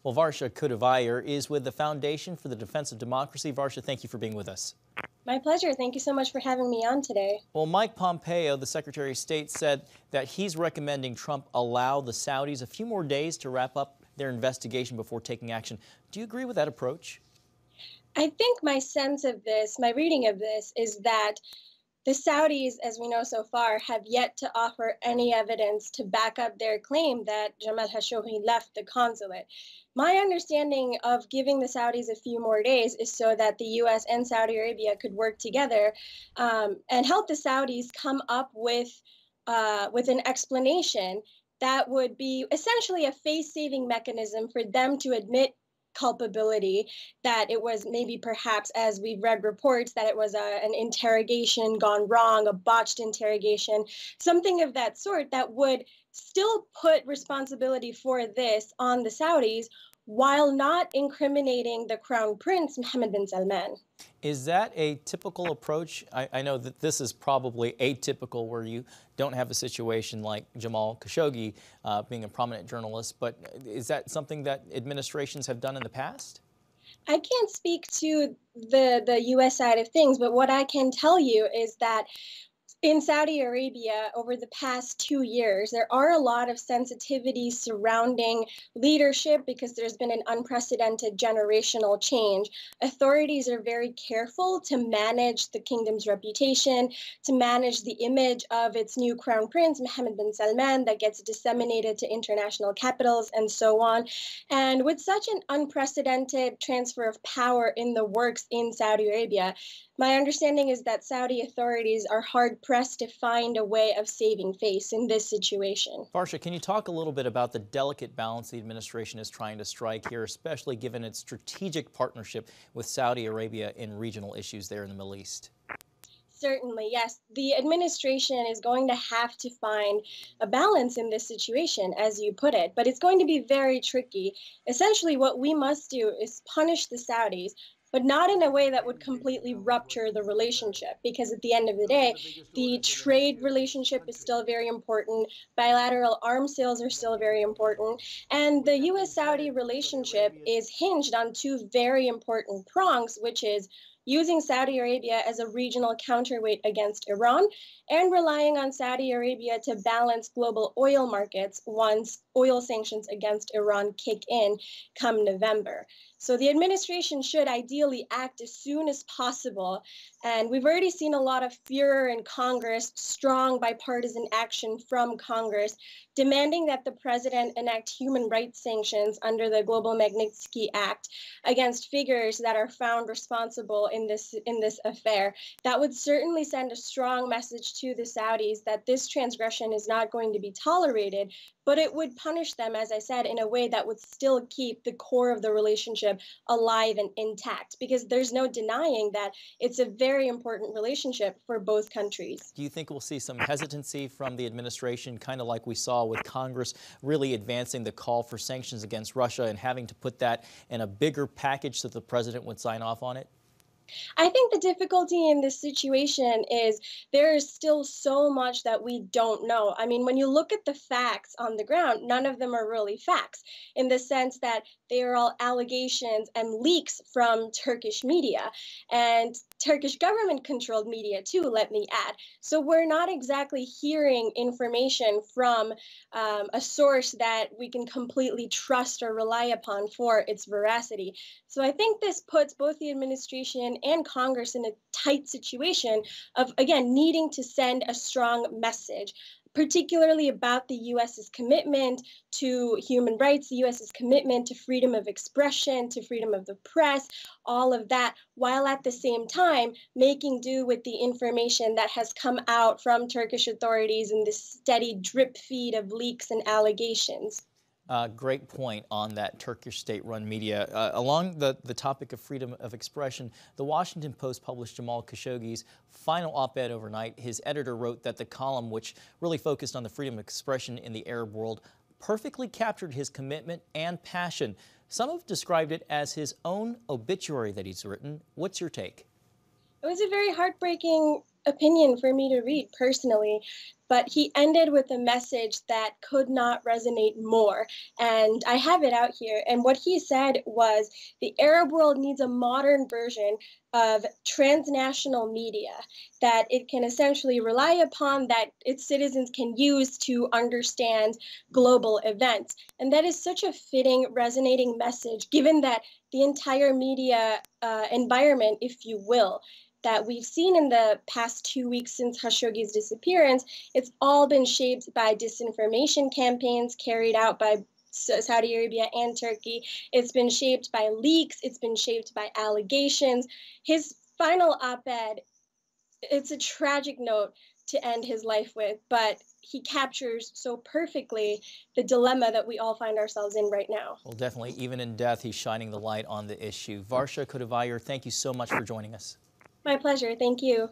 Well, Varsha Kuduvayar is with the Foundation for the Defense of Democracy. Varsha, thank you for being with us. My pleasure. Thank you so much for having me on today. Well, Mike Pompeo, the Secretary of State, said that he's recommending Trump allow the Saudis a few more days to wrap up their investigation before taking action. Do you agree with that approach? I think my sense of this, my reading of this, is that the Saudis, as we know so far, have yet to offer any evidence to back up their claim that Jamal Khashoggi left the consulate. My understanding of giving the Saudis a few more days is so that the U.S. and Saudi Arabia could work together and help the Saudis come up with an explanation that would be essentially a face-saving mechanism for them to admit culpability, that it was maybe perhaps, as we've read reports, that it was an interrogation gone wrong, a botched interrogation, something of that sort that would still put responsibility for this on the Saudis while not incriminating the Crown Prince, Mohammed bin Salman. Is that a typical approach? I know that this is probably atypical where you don't have a situation like Jamal Khashoggi being a prominent journalist, but is that something that administrations have done in the past? I can't speak to the U.S. side of things, but what I can tell you is that in Saudi Arabia, over the past 2 years, there are a lot of sensitivities surrounding leadership because there's been an unprecedented generational change. Authorities are very careful to manage the kingdom's reputation, to manage the image of its new crown prince, Mohammed bin Salman, that gets disseminated to international capitals and so on. And with such an unprecedented transfer of power in the works in Saudi Arabia, my understanding is that Saudi authorities are hard-pressed to find a way of saving face in this situation. Varsha, can you talk a little bit about the delicate balance the administration is trying to strike here, especially given its strategic partnership with Saudi Arabia in regional issues there in the Middle East? Certainly, yes. The administration is going to have to find a balance in this situation, as you put it, but it's going to be very tricky. Essentially, what we must do is punish the Saudis, but not in a way that would completely rupture the relationship, because at the end of the day, the trade relationship is still very important, bilateral arms sales are still very important, and the U.S.-Saudi relationship is hinged on two very important prongs, which is using Saudi Arabia as a regional counterweight against Iran and relying on Saudi Arabia to balance global oil markets once oil sanctions against Iran kick in come November. So the administration should ideally act as soon as possible. And we've already seen a lot of furor in Congress, strong bipartisan action from Congress, demanding that the president enact human rights sanctions under the Global Magnitsky Act against figures that are found responsible in this affair. That would certainly send a strong message to the Saudis that this transgression is not going to be tolerated, but it would punish them, as I said, in a way that would still keep the core of the relationship alive and intact, because there's no denying that it's a very important relationship for both countries. Do you think we'll see some hesitancy from the administration, kind of like we saw with Congress really advancing the call for sanctions against Russia and having to put that in a bigger package so the president would sign off on it? I think the difficulty in this situation is there is still so much that we don't know. I mean, when you look at the facts on the ground, none of them are really facts in the sense that they are all allegations and leaks from Turkish media and Turkish government controlled media too, let me add. So we're not exactly hearing information from a source that we can completely trust or rely upon for its veracity. So I think this puts both the administration and Congress in a tight situation of, again, needing to send a strong message, particularly about the U.S.'s commitment to human rights, the U.S.'s commitment to freedom of expression, to freedom of the press, all of that, while at the same time making do with the information that has come out from Turkish authorities in this steady drip feed of leaks and allegations. Great point on that Turkish state-run media. Along the topic of freedom of expression, the Washington Post published Jamal Khashoggi's final op-ed overnight. His editor wrote that the column, which really focused on the freedom of expression in the Arab world, perfectly captured his commitment and passion. Some have described it as his own obituary that he's written. What's your take? It was a very heartbreaking opinion for me to read personally, but he ended with a message that could not resonate more. And I have it out here. And what he said was the Arab world needs a modern version of transnational media that it can essentially rely upon, that its citizens can use to understand global events. And that is such a fitting, resonating message, given that the entire media environment, if you will, that we've seen in the past 2 weeks since Khashoggi's disappearance, it's all been shaped by disinformation campaigns carried out by Saudi Arabia and Turkey. It's been shaped by leaks. It's been shaped by allegations. His final op-ed, it's a tragic note to end his life with, but he captures so perfectly the dilemma that we all find ourselves in right now. Well, definitely, even in death, he's shining the light on the issue. Varsha Khodavayar, thank you so much for joining us. My pleasure. Thank you.